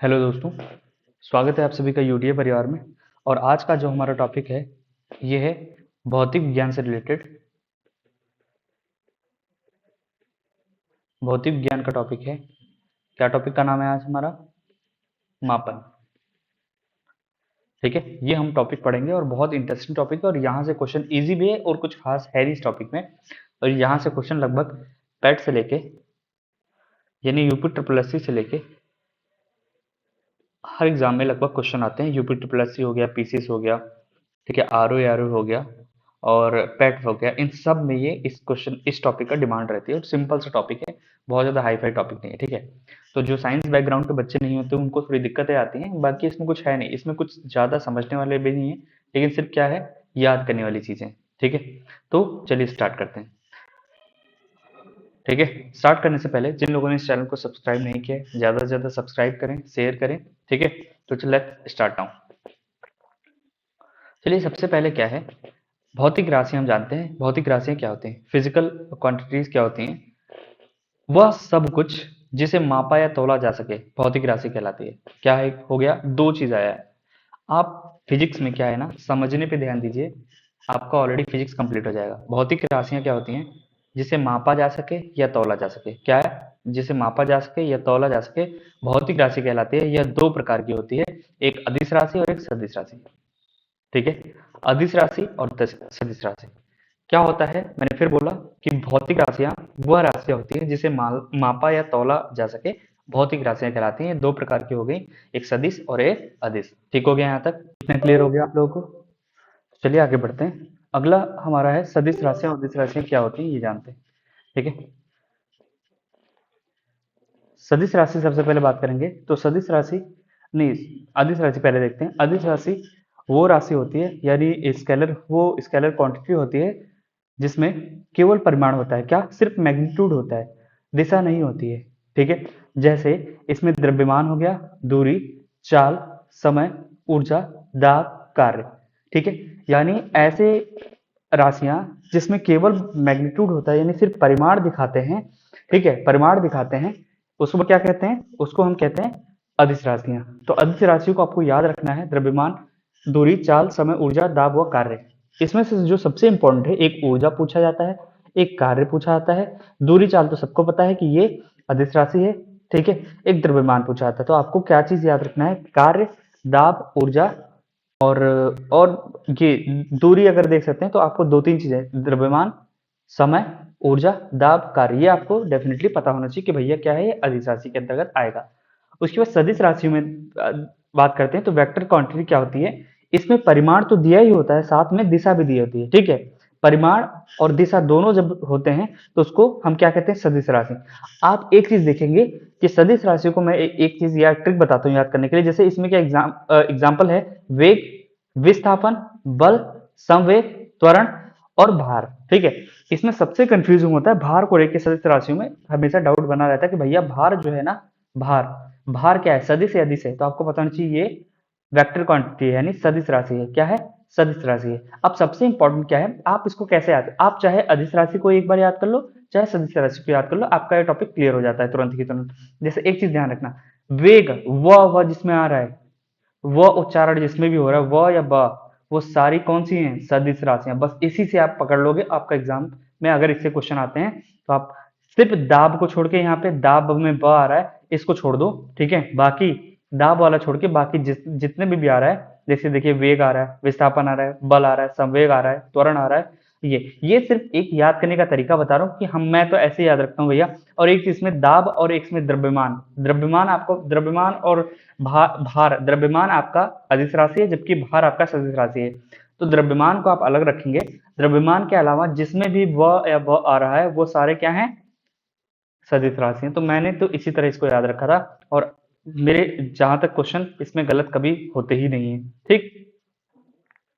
Hello दोस्तों, स्वागत है आप सभी का यूटीए परिवार में। और आज का जो हमारा टॉपिक है ये है भौतिक विज्ञान से रिलेटेड। भौतिक विज्ञान का टॉपिक है। क्या टॉपिक का नाम है आज हमारा? मापन। ठीक है, ये हम टॉपिक पढ़ेंगे और बहुत इंटरेस्टिंग टॉपिक है और यहाँ से क्वेश्चन इजी भी है और कुछ खास है इस टॉपिक में। और यहाँ से क्वेश्चन लगभग पैट से लेके यानी यूपी ट्रिपल एससी से लेके हर एग्जाम में लगभग क्वेश्चन आते हैं। यूपी ट्रिपल एससी हो गया, पीसीएस हो गया, ठीक है, आरओ हो गया और पैट हो गया। इन सब में ये इस टॉपिक का डिमांड रहती है और सिंपल सा टॉपिक है, बहुत ज़्यादा हाई फाई टॉपिक नहीं है। ठीक है, तो जो साइंस बैकग्राउंड के बच्चे नहीं होते उनको थोड़ी दिक्कतें आती हैं। बाकी इसमें कुछ है नहीं, इसमें कुछ ज़्यादा समझने वाले भी नहीं है, लेकिन सिर्फ क्या है, याद करने वाली चीज़ें। ठीक है, तो चलिए स्टार्ट करते हैं। ठीक है, स्टार्ट करने से पहले जिन लोगों ने इस चैनल को सब्सक्राइब नहीं किया है, ज़्यादा से ज़्यादा सब्सक्राइब करें, शेयर करें। ठीक है, तो चलिए लेट्स स्टार्ट नाउ। चलिए सबसे पहले क्या है, भौतिक राशि हम जानते हैं। भौतिक राशियां क्या होती हैं, फिजिकल क्वांटिटीज क्या होती हैं, वह सब कुछ जिसे मापा या तौला जा सके भौतिक राशि कहलाती है। क्या है, हो गया, दो चीज आया है। आप फिजिक्स में क्या है ना, समझने पे ध्यान दीजिए, आपका ऑलरेडी फिजिक्स कंप्लीट हो जाएगा। भौतिक राशियां क्या होती हैं, जिसे मापा जा सके या तौला जा सके। क्या है, जिसे मापा जा सके या तौला जा सके भौतिक राशि कहलाती है। यह दो प्रकार की होती है, एक अदिश राशि और एक सदिश राशि। ठीक है, अदिश राशि और सदिश राशि क्या होता है, मैंने फिर बोला कि भौतिक राशियां वह राशियां होती है जिसे मापा या तौला जा सके, भौतिक राशियां कहलाती हैं। दो प्रकार की हो गई, एक सदिश और एक अदिश। ठीक हो गया, यहाँ तक इतना क्लियर हो गया आप लोगों को? चलिए आगे बढ़ते हैं। अगला हमारा है सदिश राशियां और अदिश राशियां क्या होती हैं, ये जानते हैं। ठीक है, सदिश राशि सबसे पहले बात करेंगे तो सदिश राशि नहीं, अदिश राशि पहले देखते हैं। अदिश राशि वो राशि होती है यानी स्केलर, वो स्केलर क्वांटिटी होती है जिसमें केवल परिमाण होता है। क्या, सिर्फ मैग्नीट्यूड होता है, दिशा नहीं होती है। ठीक है, जैसे इसमें द्रव्यमान हो गया, दूरी, चाल, समय, ऊर्जा, दाब, कार्य। ठीक है, यानी ऐसे राशियां जिसमें केवल मैग्नीट्यूड होता है यानी सिर्फ परिमाण दिखाते हैं। ठीक है, परिमाण दिखाते हैं, उसको क्या कहते हैं, उसको हम कहते हैं अदिश राशियां। तो अदिश राशियों को आपको याद रखना है, द्रव्यमान, दूरी, चाल, समय, ऊर्जा, दाब व कार्य। इसमें से जो सबसे इंपॉर्टेंट है, एक ऊर्जा पूछा जाता है, एक कार्य पूछा जाता है। दूरी, चाल तो सबको पता है कि ये अदिश राशि है। ठीक है, एक द्रव्यमान पूछा जाता है। तो आपको क्या चीज याद रखना है, कार्य, दाब, ऊर्जा और ये दूरी अगर देख सकते हैं तो आपको दो तीन चीजें, द्रव्यमान, समय, ऊर्जा, दाब, कार्य, ये आपको डेफिनेटली पता होना चाहिए कि भैया क्या है, ये अदिश राशि के अंतर्गत आएगा। उसके बाद सदिश राशियों में बात करते हैं तो वेक्टर क्वांटिटी क्या होती है, इसमें परिमाण तो दिया ही होता है, साथ में दिशा भी दी होती है। ठीक है, परिमाण और दिशा दोनों जब होते हैं तो उसको हम क्या कहते हैं, सदिश राशि। आप एक चीज देखेंगे कि सदिश राशियों को मैं एक चीज या ट्रिक बताता हूँ याद करने के लिए। जैसे इसमें क्या एग्जाम्पल है, वेग, विस्थापन, बल, संवेग, त्वरण और भार। ठीक है, इसमें सबसे कंफ्यूजिंग होता है भार को लेकर। सदिश राशियों में हमेशा डाउट बना रहता है कि भैया भार जो है ना, भार भार क्या है, सदिश या अदिश है? तो आपको बताना चाहिए ये वेक्टर क्वांटिटी है यानी सदिश राशि है। क्या है, सदिश राशि है। अब सबसे इंपॉर्टेंट क्या है, आप इसको कैसे याद, आप चाहे अदिश राशि को एक बार याद कर लो, चाहे सदिश राशि को याद कर लो, आपका ये टॉपिक क्लियर हो जाता है तुरंत की तुरंत। जैसे एक चीज ध्यान रखना, वेग, वह जिसमें आ रहा है, वह उच्चारण जिसमें भी हो रहा है, वह या ब, वो सारी कौन सी हैं, सदिश राशियां। बस इसी से आप पकड़ लोगे, आपका एग्जाम में अगर इससे क्वेश्चन आते हैं तो आप सिर्फ दाब को छोड़ के, यहाँ पे दाब में ब आ रहा है, इसको छोड़ दो। ठीक है, बाकी दाब वाला छोड़ के बाकी जितने भी आ रहा है, जैसे देखिए वेग आ रहा है, विस्थापन आ रहा है, बल आ रहा है, संवेग आ रहा है, त्वरण आ रहा है, ये सिर्फ एक याद करने का तरीका बता रहा हूँ कि हम, मैं तो ऐसे याद रखता हूँ भैया। और एक चीज में दाब और एक इसमें द्रव्यमान, द्रव्यमान आपको, द्रव्यमान और भार, द्रव्यमान आपका अदिश राशि है जबकि भार आपका सदिश राशि है। तो द्रव्यमान को आप अलग रखेंगे, द्रव्यमान के अलावा जिसमें भी व या व आ रहा है वो सारे क्या हैं, सदिश राशि हैं। तो मैंने तो इसी तरह इसको याद रखा था और मेरे जहां तक क्वेश्चन इसमें गलत कभी होते ही नहीं है। ठीक,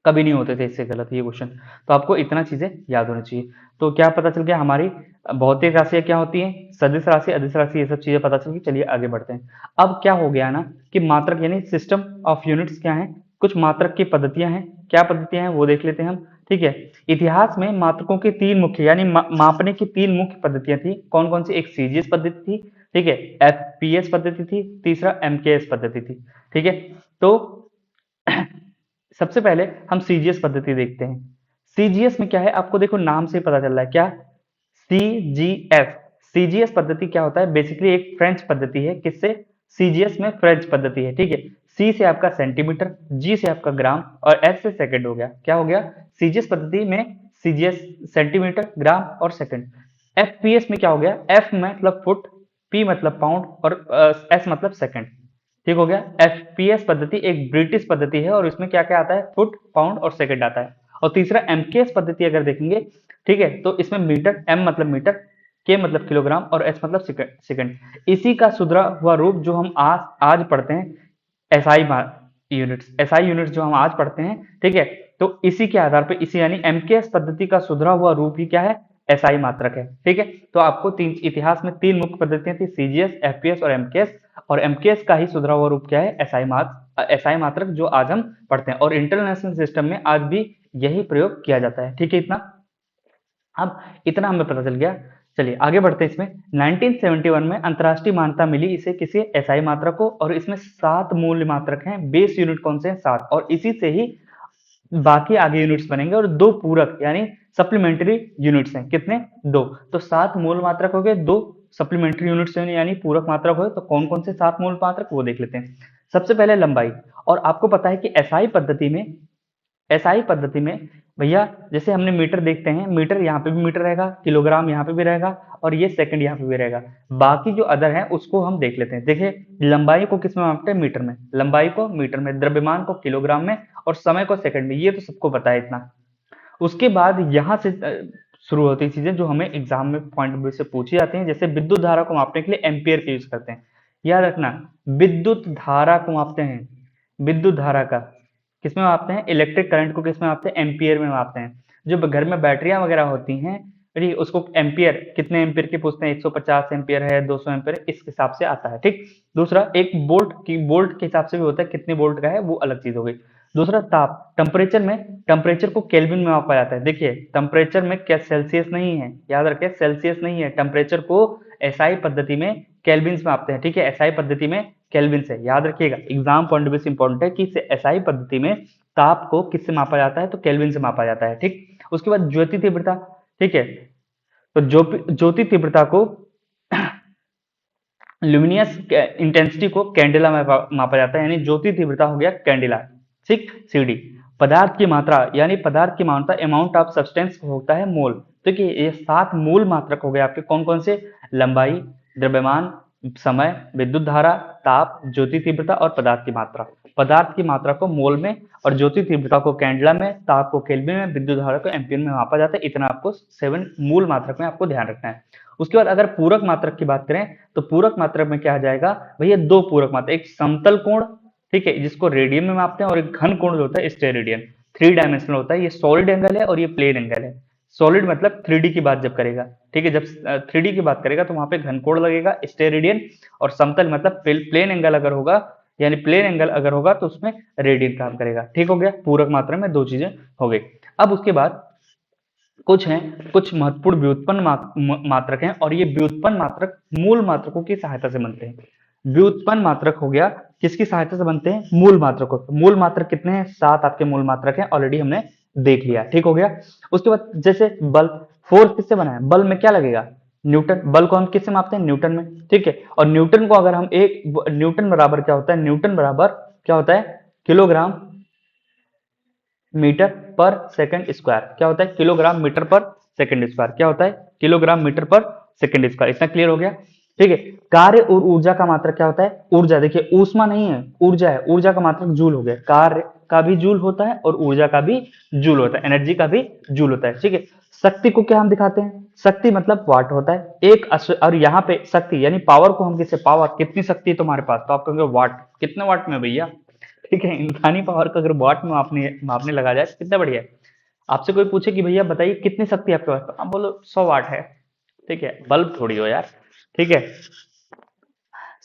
कभी नहीं होते थे इससे गलत ये क्वेश्चन। तो आपको इतना चीजें याद होनी चाहिए। तो क्या पता चल गया, हमारी भौतिक राशियां क्या होती हैं, सदिश राशि, अदिश राशि, ये सब चीजें पता चल गई। चलिए आगे बढ़ते हैं। अब क्या हो गया ना कि मात्रक यानी सिस्टम ऑफ यूनिट्स क्या है, कुछ मात्रक की पद्धतियां हैं। क्या पद्धतियां हैं वो देख लेते हैं हम। ठीक है, इतिहास में मात्रकों की तीन मुख्य यानी मापने की तीन मुख्य पद्धतियां थी। कौन कौन सी, एक सीजीएस पद्धति थी, ठीक है, एफपीएस पद्धति थी, तीसरा एमकेएस पद्धति थी। ठीक है, तो सबसे पहले हम सीजीएस पद्धति देखते हैं। सीजीएस में क्या है, आपको देखो नाम से पता चल रहा है क्या, सीजीएस। सीजीएस पद्धति क्या होता है, बेसिकली एक फ्रेंच पद्धति है। किससे, सीजीएस में फ्रेंच पद्धति है। ठीक है, सी से आपका सेंटीमीटर, जी से आपका ग्राम और एस से सेकंड हो गया। क्या हो गया, सीजीएस पद्धति में सीजीएस सेंटीमीटर, ग्राम और सेकंड। एफपीएस में क्या हो गया, एफ मतलब फुट, पी मतलब पाउंड और एस मतलब सेकंड। ठीक हो गया। एफपीएस पद्धति एक ब्रिटिश पद्धति है और इसमें क्या क्या आता है, फुट, पाउंड और सेकंड आता है। और तीसरा एमकेएस पद्धति अगर देखेंगे, ठीक है, तो इसमें मीटर, एम मतलब मीटर, के मतलब किलोग्राम और एस मतलब सेकंड। इसी का सुधरा हुआ रूप जो हम आज पढ़ते हैं, एसआई यूनिट्स। एसआई यूनिट्स जो हम आज पढ़ते हैं, ठीक है, तो इसी के आधार पर, इसी यानी एमकेएस पद्धति का सुधरा हुआ रूप ही क्या है, एसआई मात्रक है। ठीक है, तो आपको तीन, इतिहास में तीन मुख्य पद्धतियां थी, सीजीएस, एफपीएस और एमकेएस। और एमकेएस का ही सुधरा हुआ रूप क्या है, एसआई मात्रक, जो आज हम पढ़ते हैं। और इंटरनेशनल सिस्टम में आज भी यही प्रयोग किया जाता है। ठीक है, अब इतना हमें पता चल गया। चलिए आगे बढ़ते हैं। इसमें 1971 में अंतरराष्ट्रीय मान्यता मिली इसे, किसी एसआई मात्रक को। और इसमें 7 मूल मात्रक हैं। बेस यूनिट कौन से हैं, 7, और इसी से ही बाकी आगे यूनिट्स बनेंगे। और 2 पूरक यानी सप्लीमेंट्री यूनिट्स हैं, कितने, 2। तो 7 मूल मात्रक हो गए, 2 सप्लीमेंट्री यूनिट्स यानी पूरक मात्रक हो गए। तो कौन कौन से 7 मूल मात्रक, वो देख लेते हैं। सबसे पहले लंबाई। और आपको पता है कि एसआई पद्धति में भैया, जैसे हमने मीटर देखते हैं, मीटर यहाँ पे भी मीटर रहेगा, किलोग्राम यहाँ पे भी रहेगा और ये सेकंड यहाँ पे भी रहेगा। बाकी जो अदर है उसको हम देख लेते हैं। देखिए, लंबाई को किस में मापते हैं, मीटर में। लंबाई को मीटर में, द्रव्यमान को किलोग्राम में और समय को सेकंड में। ये तो सबको पता है इतना। उसके बाद यहाँ से शुरू होती है चीजें जो हमें एग्जाम में पॉइंट ऑफ व्यू से पूछी जाती हैं। जैसे विद्युत धारा को मापने के लिए एम्पियर का यूज करते हैं। याद रखना, विद्युत धारा को मापते हैं, विद्युत धारा का किसमें मापते हैं, इलेक्ट्रिक करंट को किसमें मापते हैं, एम्पियर में मापते हैं। जो घर में बैटरियां वगैरह होती हैं, ठीक, उसको एम्पियर, कितने एम्पियर की पूछते हैं, 150 एम्पियर है, 200 एम्पियर, इस हिसाब से आता है। ठीक, दूसरा एक बोल्ट के हिसाब से भी होता है, कितने बोल्ट का है, वो अलग चीज हो गई। दूसरा ताप, टेम्परेचर में, टेम्परेचर को केल्विन में मापा जाता है। देखिए, टेम्परेचर में क्या सेल्सियस नहीं है, याद रखें, सेल्सियस नहीं है। टेम्परेचर को एसआई पद्धति में केल्विन में मापते हैं। ठीक है, एसआई पद्धति में केल्विन से, याद रखिएगा, एग्जाम पॉइंट ऑफ व्यू से इंपॉर्टेंट है कि एसआई पद्धति में ताप को किससे मापा जाता है, तो केल्विन से मापा जाता है। ठीक, उसके बाद ज्योति तीव्रता। ठीक है, तो ज्योति तीव्रता को ल्यूमिनियस इंटेंसिटी को कैंडेला में मापा जाता है, यानी ज्योति तीव्रता हो गया कैंडेला। ठीक, सीडी। पदार्थ की मात्रा, यानी पदार्थ की मात्रा, अमाउंट ऑफ सब्सटेंस होता है मोल। ठीक है, ये 7 मूल मात्रक हो गए आपके, कौन कौन से, लंबाई, द्रव्यमान, समय, विद्युत धारा, ताप, ज्योति तीव्रता और पदार्थ की मात्रा। पदार्थ की मात्रा को मोल में और ज्योति तीव्रता को कैंडेला में, ताप को केल्विन में, विद्युत धारा को एम्पियर में मापा जाता है। इतना आपको 7 मूल मात्रक में आपको ध्यान रखना है। उसके बाद अगर पूरक मात्रक की बात करें, तो पूरक मात्रक में क्या आ जाएगा भैया, 2 पूरक मात्रक, एक समतल कोण, ठीक है, जिसको रेडियन में मापते हैं, और एक घन कोण जो होता है स्टेरेडियन। 3 डायमेंशनल होता है, ये सॉलिड एंगल है और ये प्लेन एंगल है। सॉलिड मतलब 3D की बात जब करेगा, ठीक है, जब 3D की बात करेगा तो वहां पे घन कोण लगेगा, स्टेरेडियन। और समतल मतलब प्लेन एंगल अगर होगा, यानी प्लेन एंगल अगर होगा तो उसमें रेडियन काम करेगा। ठीक हो गया, पूरक मात्रा में 2 चीजें हो गई। अब उसके बाद कुछ महत्वपूर्ण व्युत्पन्न मात्रक हैं, और ये व्युत्पन्न मात्रक मूल मात्रकों की सहायता से बनते हैं। व्युत्पन्न मात्रक हो गया, किसकी सहायता से बनते हैं, मूल मात्रकों। मूल मात्रक कितने हैं, 7 आपके मूल मात्रक हैं, ऑलरेडी हमने देख लिया। ठीक हो गया। उसके बाद जैसे बल, फोर्स किससे बना है, बल में क्या लगेगा, न्यूटन। बल को हम किससे मापते हैं, न्यूटन में। ठीक है, और न्यूटन को अगर हम न्यूटन बराबर क्या होता है, न्यूटन बराबर क्या होता है, किलोग्राम मीटर पर सेकंड स्क्वायर। क्या होता है, किलोग्राम मीटर पर सेकंड स्क्वायर। क्या होता है, किलोग्राम मीटर पर सेकंड स्क्वायर। इतना क्लियर हो गया। ठीक है, कार्य और ऊर्जा का मात्रक क्या होता है, ऊर्जा। देखिए, ऊष्मा नहीं है, ऊर्जा है। ऊर्जा का मात्रक जूल हो गया। कार्य का भी जूल होता है और ऊर्जा का भी जूल होता है, एनर्जी का भी जूल होता है। ठीक है, शक्ति को क्या हम दिखाते हैं, शक्ति मतलब वाट होता है। और यहाँ पे शक्ति यानी पावर को हम किससे, पावर, कितनी शक्ति है तुम्हारे पास, तो आप कहोगे वाट। कितने वाट में भैया, ठीक है, इंसानी पावर को अगर वाट में मापने लगा जाए तो कितना बढ़िया है। आपसे कोई पूछे कि भैया बताइए कितनी शक्ति आपके पास, तो आप बोलो 100 वाट है। ठीक है, बल्ब थोड़ी हो यार। ठीक है,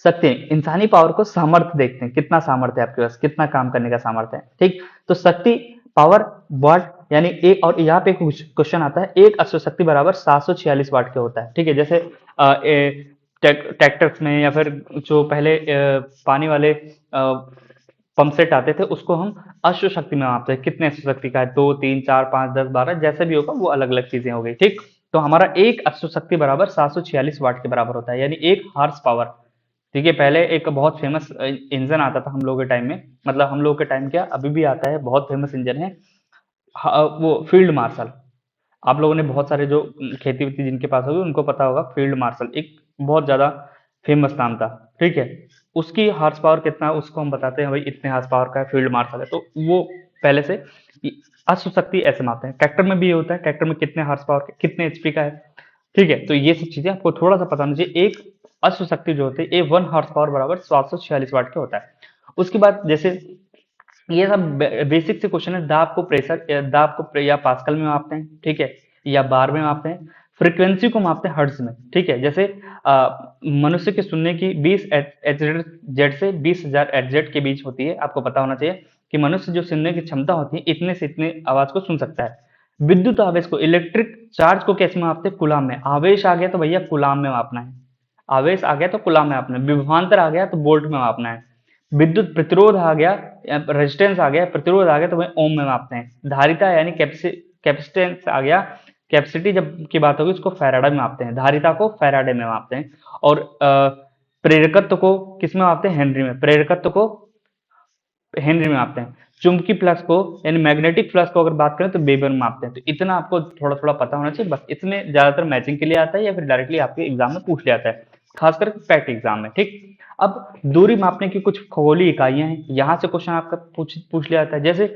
शक्ति, इंसानी पावर को सामर्थ्य देखते हैं, कितना सामर्थ्य है आपके पास, कितना काम करने का सामर्थ्य है। ठीक, तो शक्ति, पावर, वाट, यानी एक, और यहाँ पे क्वेश्चन आता है, एक अश्व शक्ति बराबर 746 वाट के होता है। ठीक है, जैसे ट्रैक्टर्स में, या फिर जो पहले पानी वाले पंप सेट आते थे, उसको हम अश्व शक्ति में मापते हैं। कितने अश्व शक्ति का है, 2 3 4 5 10 12, जैसे भी होगा वो अलग अलग चीजें हो गई। ठीक, तो हमारा एक अश्व शक्ति बराबर 746 वाट के बराबर होता है, यानी एक हॉर्स पावर। ठीक है, पहले एक बहुत फेमस इंजन आता था हम लोगों के टाइम में, मतलब हम लोगों के टाइम क्या, अभी भी आता है, बहुत फेमस इंजन है, वो फील्ड मार्शल। आप लोगों ने बहुत सारे जो खेती वेती जिनके पास होगी उनको पता होगा, फील्ड मार्शल एक बहुत ज्यादा फेमस नाम था। ठीक है, उसकी हार्स पावर कितना है उसको हम बताते हैं, भाई इतने हार्स पावर का है, फील्ड मार्शल है, तो वो पहले से अश्व शक्ति ऐसे मापते हैं। ट्रैक्टर में भी ये होता है, ट्रैक्टर में कितने हार्स पावर, कितने एचपी का है। ठीक है, तो ये सब चीजें आपको थोड़ा सा पता होना चाहिए। एक अश्व शक्ति जो होती है, ए 1 हॉर्स पावर बराबर 746 वाट का होता है। उसके बाद जैसे ये सब बेसिक से क्वेश्चन है, दाब को प्रेशर, दाब को या पास्कल में मापते हैं, ठीक है, या बार में मापते हैं। फ्रीक्वेंसी को मापते हैं हर्ट्ज में। ठीक है, जैसे मनुष्य के सुनने की 20 एच जेड से 20,000 एच जेड के बीच होती है। आपको पता होना चाहिए कि मनुष्य जो सुनने की क्षमता होती है, इतने से इतने आवाज को सुन सकता है। विद्युत आवेश को, इलेक्ट्रिक चार्ज को कैसे मापते हैं, कूलाम में। आवेश आ गया तो भैया कूलाम में मापना है, आवेश आ गया तो कूलाम में मापना है। विभवांतर आ गया तो वोल्ट में मापना है। विद्युत प्रतिरोध आ गया, रेजिस्टेंस आ गया, प्रतिरोध आ गया तो वह ओम में मापते हैं। धारिता यानी कैपेसिटेंस आ गया, कैपेसिटी जब की बात होगी उसको फैराडे में मापते हैं, धारिता को फैराडे में मापते हैं। और प्रेरकत्व को किस में मापते हैं, हेनरी में। प्रेरकत्व को हेनरी में मापते हैं। चुंबकीय फ्लक्स को यानी मैग्नेटिक फ्लक्स को अगर बात करें तो वेबर में मापते हैं। तो इतना आपको थोड़ा थोड़ा पता होना चाहिए बस। इसमें ज्यादातर मैचिंग के लिए आता है या फिर डायरेक्टली आपके एग्जाम में पूछ लिया जाता है, खासकर पैट एग्जाम में। ठीक, अब दूरी मापने की कुछ खगोलीय इकाइयां हैं, यहाँ से क्वेश्चन आपका पूछ लिया जाता है। जैसे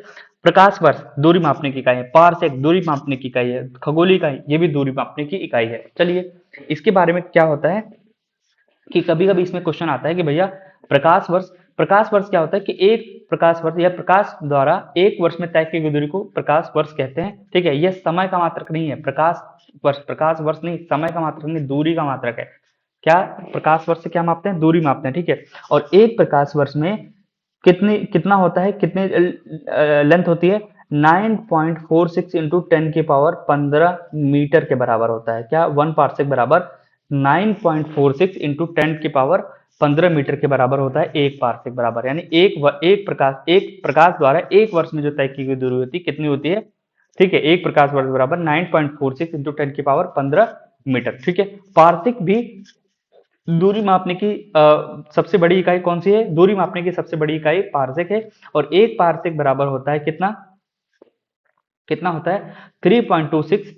प्रकाश वर्ष दूरी मापने की इकाई है, पारसेक दूरी मापने की इकाई है, खगोलीय इकाई ये भी दूरी मापने की इकाई है। चलिए, इसके बारे में क्या होता है कि कभी कभी इसमें क्वेश्चन आता है कि भैया प्रकाश वर्ष, प्रकाश वर्ष क्या होता है कि एक प्रकाश वर्ष या प्रकाश द्वारा एक वर्ष में तय की गई दूरी को प्रकाश वर्ष कहते हैं। ठीक है, यह समय का मात्रक नहीं है, प्रकाश वर्ष, प्रकाश वर्ष नहीं, समय का मात्रक नहीं, दूरी का मात्रक है। क्या, प्रकाश वर्ष से क्या मापते हैं, दूरी मापते हैं। ठीक है, और एक प्रकाश वर्ष में कितना होता है, कितने लेंथ होती है, 9.46 इंटू 10 की पावर 15 मीटर के बराबर होता है। क्या, 1 पार्सेक बराबर 9.46 इंटू 10 की पावर 15 मीटर के बराबर होता है। 1 पार्सेक बराबर यानी एक प्रकाश द्वारा एक वर्ष में जो तय की गई दूरी होती है कितनी होती है। ठीक है, एक प्रकाश वर्ष बराबर 9.46 इंटू 10 की पावर 15 मीटर। ठीक है, पार्सेक भी दूरी मापने की सबसे बड़ी इकाई कौन सी है, दूरी मापने की सबसे बड़ी इकाई पार्सेक है। और एक पार्सेक बराबर होता है कितना, कितना होता है, 3.26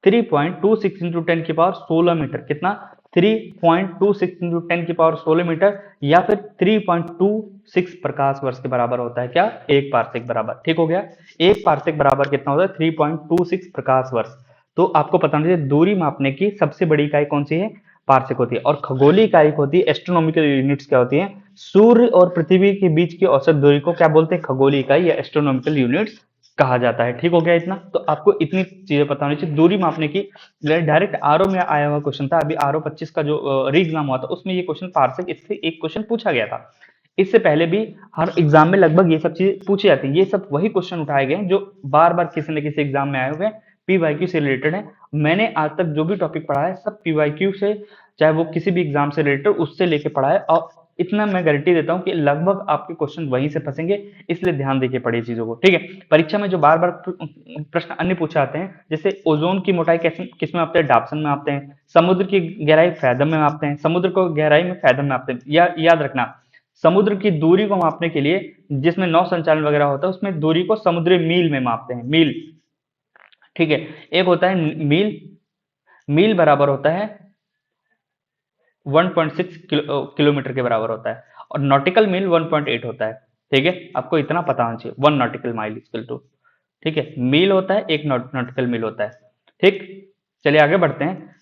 3.26 इंटू 10 की पावर 16 मीटर। कितना, 3.26 इंटू 10 की पावर 16 मीटर, या फिर 3.26 प्रकाश वर्ष के बराबर होता है। क्या, एक पार्सेक बराबर। ठीक हो गया, एक पार्सेक बराबर कितना होता है, 3.26 प्रकाश वर्ष। तो आपको पता होना चाहिए दूरी मापने की सबसे बड़ी इकाई कौन सी है, पार्सेक होती है। और खगोलीय इकाई होती है, एस्ट्रोनॉमिकल यूनिट्स क्या होती है, सूर्य और पृथ्वी के बीच की औसत दूरी को क्या बोलते हैं, खगोलीय इकाई या एस्ट्रोनॉमिकल यूनिट्स कहा जाता है। ठीक हो गया इतना, तो आपको इतनी चीजें पता होनी चाहिए दूरी मापने की। डायरेक्ट आरओ में आया हुआ क्वेश्चन था, अभी आरओ 25 का जो री एग्जाम हुआ था उसमें ये क्वेश्चन पार्सेक इससे एक क्वेश्चन पूछा गया था। इससे पहले भी हर एग्जाम में लगभग ये सब चीजें पूछी जाती है। ये सब वही क्वेश्चन उठाए गए जो बार बार किसी न किसी एग्जाम में आए हुए हैं, पीवाईक्यू से रिलेटेड है। मैंने आज तक जो भी टॉपिक पढ़ा है सब पीवाईक्यू से, चाहे वो किसी भी एग्जाम से रिलेटेड, उससे लेके पढ़ा है। और इतना मैं गारंटी देता हूं कि लगभग आपके क्वेश्चन वहीं से फंसेंगे, इसलिए ध्यान देखिए पढ़िए चीजों को। ठीक है, परीक्षा में जो बार बार प्रश्न अन्य पूछे जाते हैं, जैसे ओजोन की मोटाई कैसे किस में मापते हैं, डाप्सन में मापते हैं। समुद्र की गहराई फैदम में मापते हैं, समुद्र को गहराई में फैदम में मापते हैं। याद रखना, समुद्र की दूरी को मापने के लिए जिसमें नौ संचालन वगैरह होता है उसमें दूरी को समुद्री मील में मापते हैं, मील। ठीक है, एक होता है मील, मील बराबर होता है 1.6 किलोमीटर के बराबर होता है, और नॉटिकल मील 1.8 होता है। ठीक है, आपको इतना पता होना चाहिए, 1 नॉटिकल माइल इक्वल टू, ठीक है, मील होता है, एक नॉटिकल मील होता है। ठीक, चलिए आगे बढ़ते हैं।